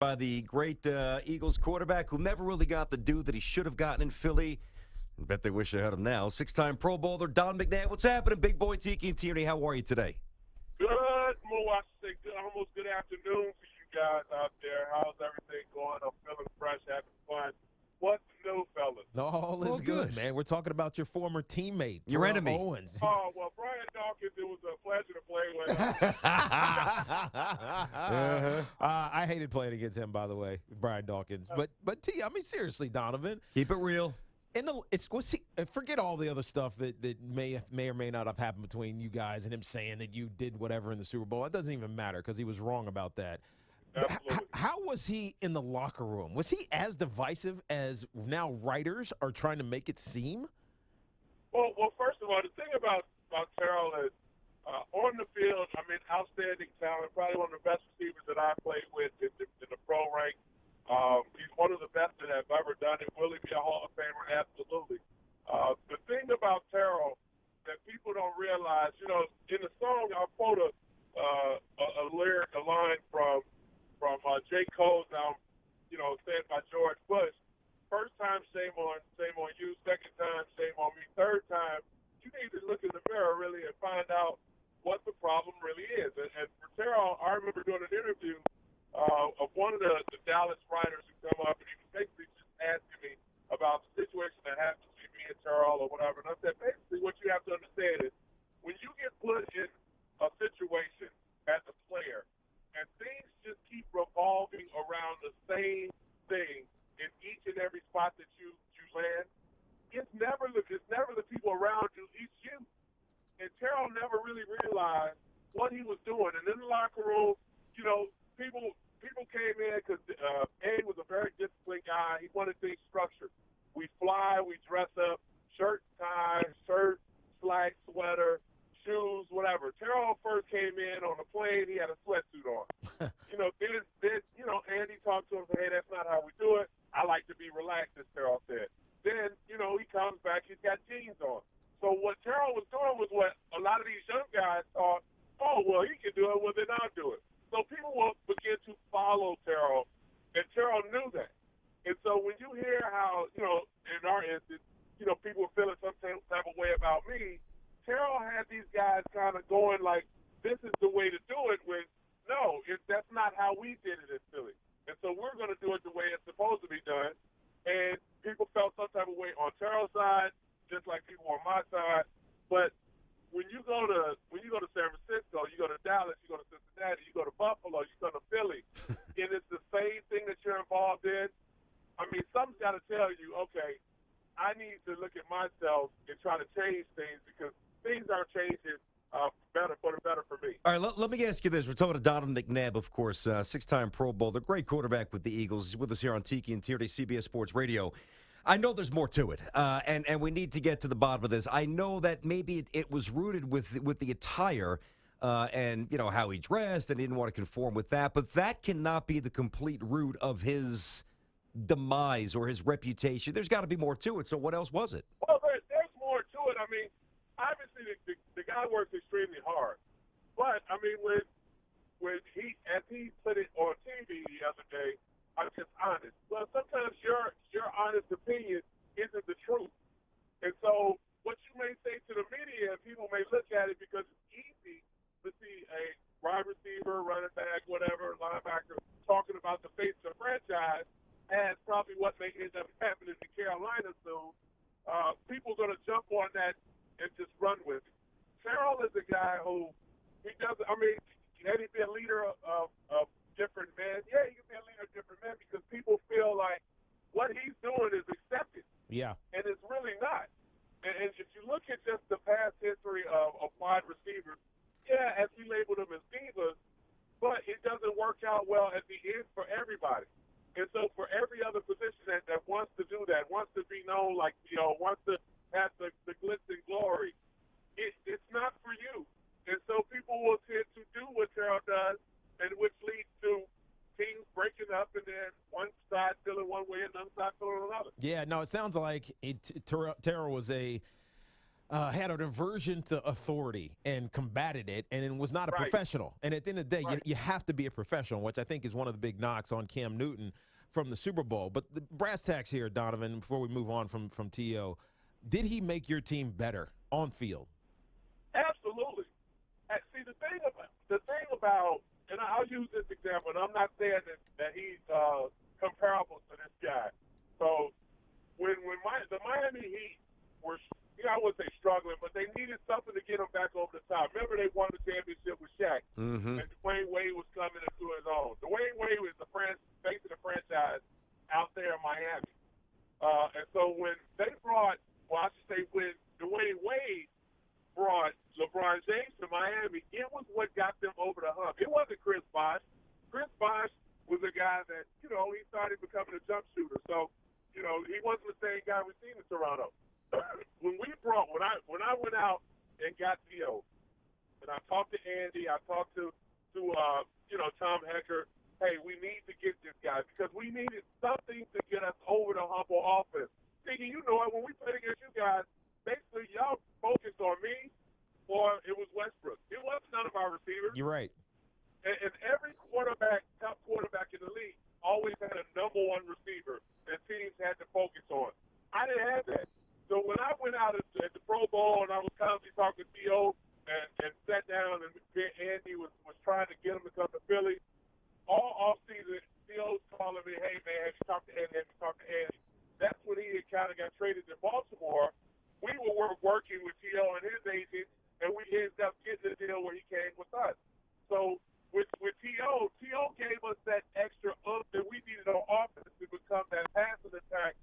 By the great Eagles quarterback who never really got the due that he should have gotten in Philly. I bet they wish they had him now. Six-time Pro Bowler Don Mcnabb. What's happening, big boy Tiki and Tierney? How are you today? Good, I should say good, almost good afternoon for you guys out there. How's everything going? I'm feeling fresh, having fun. What's new, fellas? All Well, is good, good. man. We're talking about your former teammate, Your Terrell enemy. Owens. Oh, well, Brian Dawkins, it was a pleasure to play with. I hated playing against him, by the way, Brian Dawkins. But T, I mean, seriously, Donovan. Keep it real. Forget all the other stuff that may or may not have happened between you guys and him saying that you did whatever in the Super Bowl. It doesn't even matter because he was wrong about that. Absolutely. How was he in the locker room? Was he as divisive as now writers are trying to make it seem? Well, first of all, the thing about Terrell is on the field, I mean, outstanding talent, probably one of the best receivers that I played with in the pro ranks. He's one of the best that have ever done it. Will he be a Hall of Famer? Absolutely. The thing about Terrell that people don't realize, in the song, I'll quote a lyric, a line from J. Cole's album, said by George Bush. First time, shame on you. Second time, shame on me. Third time, you need to look in the mirror really and find out what the problem really is. And for Terrell, I remember doing an interview of one of the Dallas writers who come up, and he was basically just asking me about the situation that happened between me and Terrell or whatever. And I said, basically, what you have to understand is when you get put in a situation as a player and things just keep revolving around the same thing in each and every spot that you land, it's never the people around you, it's you. And Terrell never really realized what he was doing. And in the locker room, people came in because A was a very disciplined guy. He wanted things structured. We fly, we dress up, shirt, tie, shirt, slack, sweater, shoes, whatever. Terrell first came in on the plane. He had a sweatsuit on. Then Andy talked to him and said, hey, that's not how we do it. I like to be relaxed, as Terrell said. Then, he comes back. He's got jeans on. So what Terrell was doing was what a lot of these young guys thought, oh, well, he can do it, well, then I'll do it. So people will begin to follow Terrell, and Terrell knew that. And so when you hear how, in our instance, people were feeling some type of way about me, Terrell had these guys kind of going like, this is the way to do it, when, no, that's not how we did it in Philly. And so we're going to do it the way it's supposed to be done. And people felt some type of way on Terrell's side, just like people on my side. But when you go to San Francisco, you go to Dallas, you go to Cincinnati, you go to Buffalo, you go to Philly, and it's the same thing that you're involved in. I mean, something's got to tell you, okay, I need to look at myself and try to change things because things aren't changing for the better for me. All right, let me ask you this. We're talking to Donovan Mcnabb, of course, six-time Pro Bowler, great quarterback with the Eagles. He's with us here on Tiki and Tierney, CBS Sports Radio. I know there's more to it, and we need to get to the bottom of this. I know that maybe it was rooted with the attire and, how he dressed, and he didn't want to conform with that, but that cannot be the complete root of his demise or his reputation. There's got to be more to it, so what else was it? Well, there's more to it. I mean, obviously the guy works extremely hard. But, I mean, when he put it on TV the other day, I'm just honest. Well, sometimes your honest opinion isn't the truth. And so what you may say to the media, people may look at it because it's easy to see a wide receiver, running back, whatever, linebacker, talking about the face of the franchise as probably what may end up happening in Carolina soon. People are going to jump on that and just run with it. Terrell is a guy who, can he be a leader of different men? Yeah, he can be a leader of different men because people feel like what he's doing is accepted. Yeah. And it's really not. And if you look at just the past history of wide receivers, yeah, as we label them as divas, but it doesn't work out well at the end for everybody. And so for every other position that wants to do that, wants to be known like, wants to have the glitz and glory, it's not for you. And so people will tend to do what Terrell does, and which leads to teams breaking up and then one side feeling one way and another side feeling another. Yeah, no, it sounds like Terrell was a had an aversion to authority and combated it, and it was not a Right. professional. And at the end of the day, Right. you have to be a professional, which I think is one of the big knocks on Cam Newton from the Super Bowl. But the brass tacks here, Donovan, before we move on from T.O., did he make your team better on field? Absolutely. See, the thing about, and I'll use this example, and I'm not saying that he's comparable to this guy. So when the Miami Heat were, I wouldn't say struggling, but they needed something to get them back over the top. Remember, they won the championship with Shaq, Mm-hmm. and Dwayne Wade was coming into his own. Dwayne Wade was the face of the franchise out there in Miami. And so when they brought, well, I should say when Dwayne Wade brought LeBron James to Miami, it was what got them over the hump. It wasn't Chris Bosh. Chris Bosh was a guy that, he started becoming a jump shooter. So, he wasn't the same guy we've seen in Toronto. When I went out and got T.O., and I talked to Andy, I talked to Tom Hecker, hey, we need to get this guy because we needed something to get us over the hump on offense. Tiki, you know it, when we played against you guys, basically y'all focused on me or it was Westbrook. It wasn't none of our receivers. You're right. And every top quarterback in the league, always had a number one receiver that teams had to focus on. I didn't have that. So when I went out at the Pro Bowl and I was constantly talking to T.O. and sat down and Andy was trying to get him to come to Philly, all offseason, T.O.'s calling me, hey, man, have you talked to Andy? Have you talked to Andy? That's when he had kind of got traded to Baltimore. We were working with T.O. and his agent, and we ended up getting a deal where he came with us. So with T.O., T.O. gave us that extra oomph that we needed on offense to become that passing attack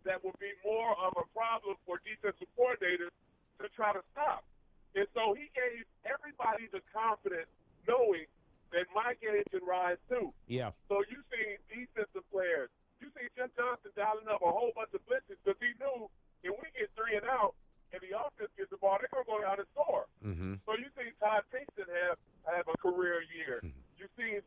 that would be more of a problem for defensive coordinators to try to stop. And so he gave everybody the confidence knowing that my game can rise too. Yeah. So you see defensive players. You see Jim Johnson dialing up a whole bunch of blitzes because he knew if we get 3 and out and the offense gets the ball, they're going to go down and score. Mm-hmm. So you see Todd Pinkston have a career year. You see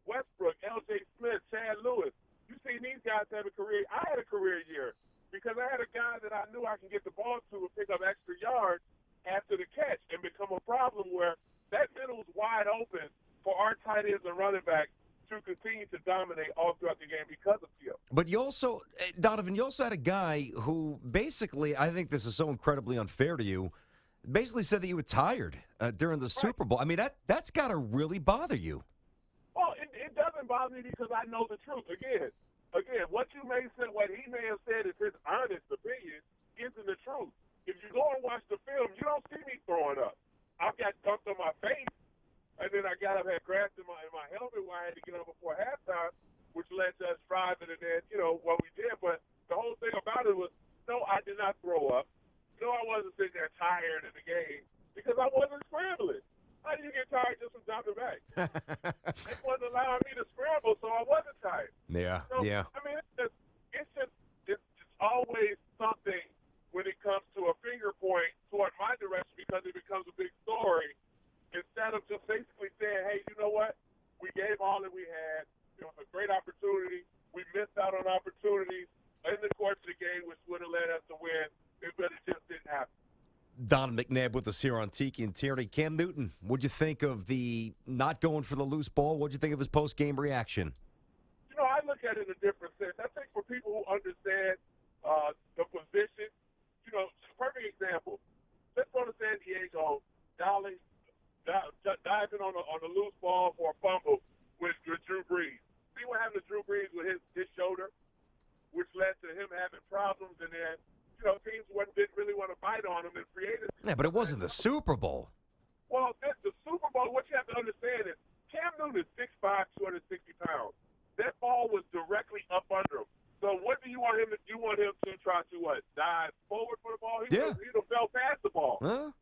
Westbrook, L.J. Smith, Chad Lewis. You see these guys have a career. I had a career year because I had a guy that I knew I can get the ball to and pick up extra yards after the catch and become a problem where that middle was wide open for our tight ends and running backs to continue to dominate all throughout the game because of T.O. But you also, Donovan, you also had a guy who basically, I think this is so incredibly unfair to you, basically said that you were tired during the Super Bowl. I mean, that's got to really bother you. Well, it doesn't bother me because I know the truth. Again, what he may have said is his honest opinion isn't the truth. If you go and watch the film, you don't see me throwing up. I've got dunked on my face, and then I got up, had grass in my helmet where I had to get up before halftime, which led to us driving and then, what we did. But the whole thing about it was, no, I did not throw up. No, I wasn't sitting there tired in the game because I wasn't scrambling. How do you get tired just from dropping back? It wasn't allowing me to scramble, so I wasn't tired. Yeah, So, yeah. I mean, it's always something when it comes to a finger point toward my direction because it becomes a big story instead of just basically saying, hey, you know what? We gave all that we had. It was a great opportunity. We missed out on opportunities in the course of the game, which would have led us to win, but it just didn't happen. Don Mcnabb with us here on Tiki and Tierney. Cam Newton, what'd you think of the not going for the loose ball? What'd you think of his post-game reaction? I look at it in a different sense. I think for people who understand the position, perfect example. Let's go to San Diego, diving on a loose ball for a fumble with Drew Brees. See what happened to Drew Brees with his shoulder, which led to him having problems, and then teams didn't really want to bite on him and created. Yeah, but it wasn't the Super Bowl. Well, the Super Bowl, what you have to understand is Cam Newton is 6'5", 260 pounds. That ball was directly up under him. So what do you want him to do? You want him to try to dive forward for the ball? He'd have fell past the ball. Huh?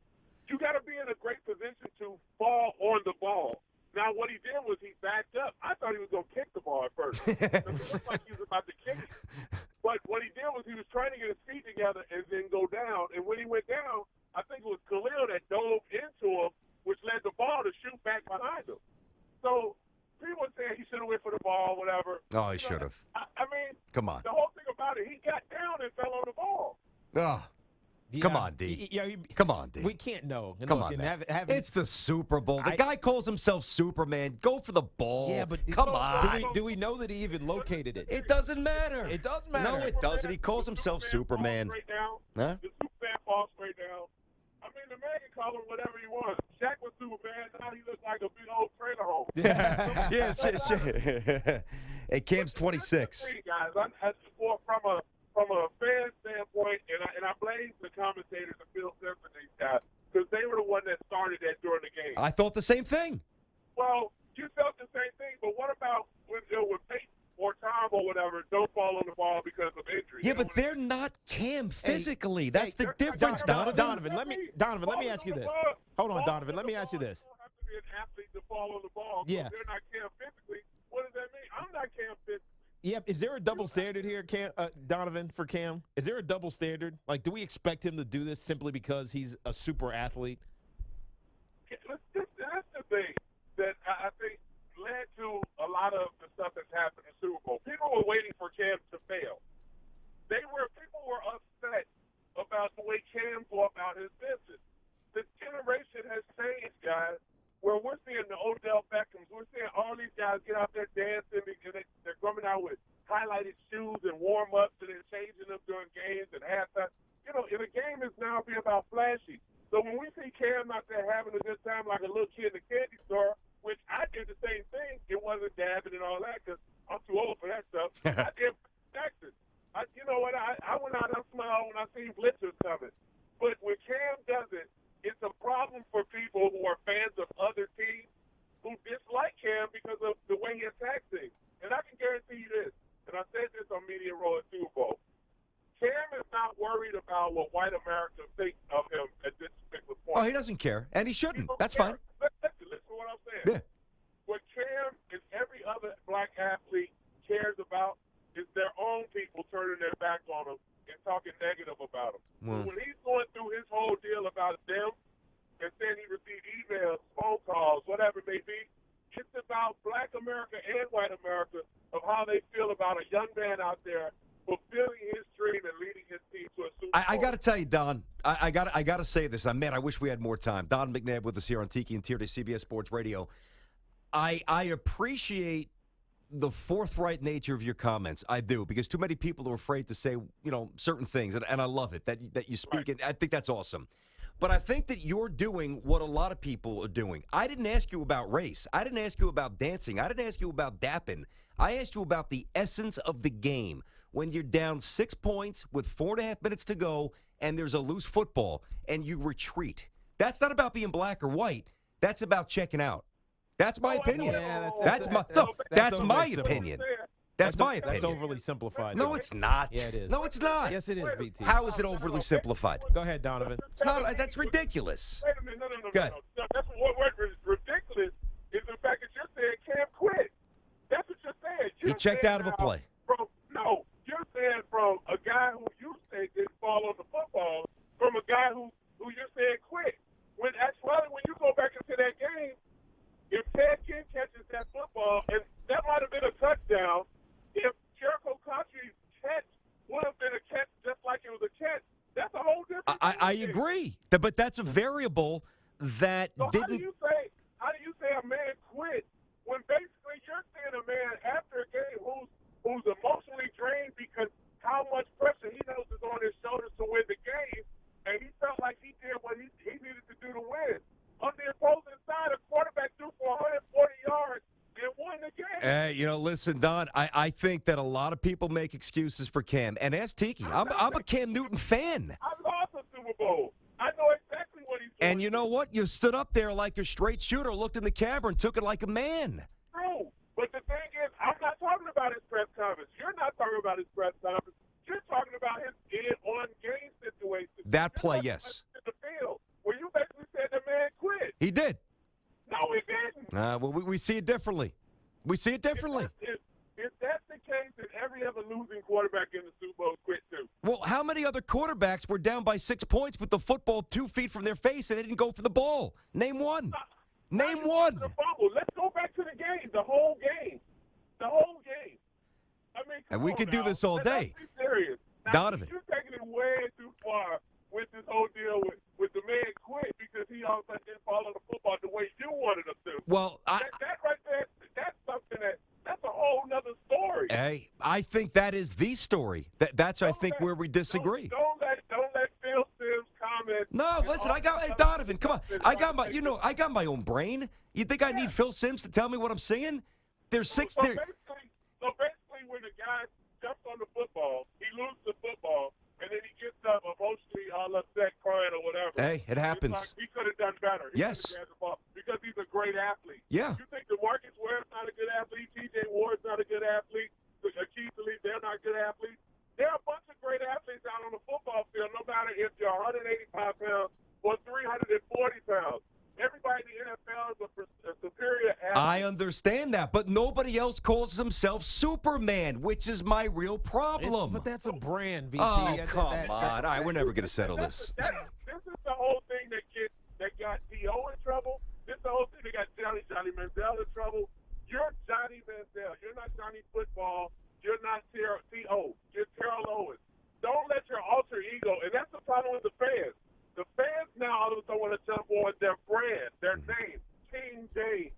You got to be in a great position to fall on the ball. Now, what he did was he backed up. I thought he was going to kick the ball at first. It looked like he was about to kick it. But what he did was he was trying to get his feet together and then go down. And when he went down, I think it was Khalil that dove into him, which led the ball to shoot back behind him. So people were saying he should have went for the ball, whatever. Oh, he should have. I mean, Come on. the whole thing about it, he got down and fell on the ball. Oh. Come on, D. Come on, D. We can't know. Come Look, on, and man. having, It's the Super Bowl. The guy calls himself Superman. Go for the ball. yeah, but come on. do we know that he even located it? It doesn't matter. It does matter. No, it doesn't. He calls himself Superman. Right now, Huh? the Superman falls right now. I mean, the man can call him whatever he wants. Shaq was Superman. Now he looks like a big old trailer home. Yes. Hey, Cam's 26. Guys, from a fan standpoint, and I blame the commentators and Phil Simpson, these guys, because they were the one that started that during the game. I thought the same thing. Well, you felt the same thing, but what about when Peyton or Tom or whatever don't fall on the ball because of injury? Yeah, but they're not Cam physically. That's the difference, Donovan. Donovan. Let me ask you this. Hold on, Donovan. Let me ask you this. You don't have to be an athlete to fall on the ball. Yeah. They're not Cam physically. What does that mean? I'm not Cam physically. Yeah, is there a double standard here, Donovan, for Cam? Is there a double standard? Like, do we expect him to do this simply because he's a super athlete? That's the thing that I think led to a lot of the stuff that's happened in the Super Bowl. People were waiting for Cam to fail. People were upset about the way Cam go about his business. The generation has changed, guys. Where we're seeing the Odell Beckhams, we're seeing all these guys get out there dancing, and they're coming out with highlighted shoes and warm-ups, and they're changing them during games and halftime. You know, the game is now being about flashy. So when we see Cam out there having a good time like a little kid in a candy store, which I did the same thing, it wasn't dabbing and all that because I'm too old for that stuff. I did Jackson. You know what? I went out and smiled when I seen blitzers coming. But when Cam does it, it's a problem for people who are fans of other teams who dislike Cam because of the way he attacks things. And I can guarantee you this, and I said this on Media Row at Super Bowl, Cam is not worried about what white America thinks of him at this particular point. Oh, he doesn't care, and he shouldn't. That's fine. Listen to what I'm saying. Yeah. What Cam and every other black athlete cares about is their own people turning their back on him and talking negative about him. Well. When he's going through his whole deal about them and saying he received emails, phone calls, whatever it may be, it's about black America and white America of how they feel about a young man out there fulfilling his dream and leading his team to a Super Bowl. I got to tell you, Don, I got to say this. I wish we had more time. Don Mcnabb with us here on Tiki and Tierney, CBS Sports Radio. I appreciate the forthright nature of your comments. I do, because too many people are afraid to say, certain things, and I love it that you speak, and I think that's awesome. But I think that you're doing what a lot of people are doing. I didn't ask you about race. I didn't ask you about dancing. I didn't ask you about dapping. I asked you about the essence of the game. When you're down 6 points with 4.5 minutes to go and there's a loose football and you retreat. That's not about being black or white. That's about checking out. That's my opinion. Yeah, that's my opinion. That's my opinion. That's overly simplified. No, it's not. Yeah, it is. No, it's not. Yes, it is, BT. How is it overly simplified? Go ahead, Donovan. It's not. That's ridiculous. Wait a minute. No. Good. That's what ridiculous is the fact that you're saying Cam quit. That's what you're saying. He checked out of a play. You're saying from a guy who you say didn't fall on the football, from a guy who you're saying quit. When actually, when you go back into that game, if Ted King catches that football, and that might have been a touchdown, if Jericho Country's catch would have been a catch just like it was a catch, that's a whole different thing. I agree, but that's a variable that so didn't. How do you say a man quit when basically you're saying a man after a game who's emotionally drained because how much pressure he knows is on his shoulders to win the game, and he felt like he did what he needed to do to win. On the opposing side, a quarterback threw for 140 yards and won the game. Listen, Don, I think that a lot of people make excuses for Cam. And ask Tiki. I'm a Cam Newton fan. I lost a Super Bowl. I know exactly what he's doing. And you know what? You stood up there like a straight shooter, looked in the camera, and took it like a man. True. But the thing is, I'm not talking about his press conference. You're not talking about his press conference. You're talking about his on-game situation. That play, yes. In the field, where you basically said the man quit. He did. No, he didn't. Well, we see it differently. We see it differently. If that's the case, then every other losing quarterback in the Super Bowl quit too. Well, how many other quarterbacks were down by 6 points with the football 2 feet from their face and they didn't go for the ball? Name one. Name one. Let's go back to the game, the whole game. The whole game. I mean, and we could do this all day. Let's be serious. Now, Donovan. You're taking it way too far with this whole deal with the man quit because he all of a sudden didn't follow the football the way you wanted him to. Well, That right there, that's something that's a whole nother story. hey, I think that is the story. That's I think where we disagree. Don't let Phil Sims comment. No, listen, hey, Donovan, come on. I got my own brain. You think I need Phil Sims to tell me what I'm saying? There's six So there. basically, when the guy jumps on the football, he loses the football, and then he gets up emotionally all upset, crying or whatever. Hey, it happens. It's like he could have done better. Yes. He could have had the ball because he's a great athlete. Yeah. You think DeMarcus Ware's not a good athlete? T.J. Ward's not a good athlete? Keith Lee, they're not good athletes? There are a bunch of great athletes out on the football field, no matter if you're 185 pounds or 340 pounds. Everybody in the NFL is a superior athlete. I understand that, but nobody else calls himself Superman, which is my real problem. But that's a brand, BT. Oh, come on. All right, we're never going to settle this. This is the whole thing that got T.O. in trouble. This is the whole thing that got Johnny Manziel in trouble. You're Johnny Manziel. You're not Johnny Football. You're not T.O. You're Terrell Owens. Don't let your alter ego, and that's the problem with the fans. The fans now all of a sudden want to jump on their brand, their name, King James,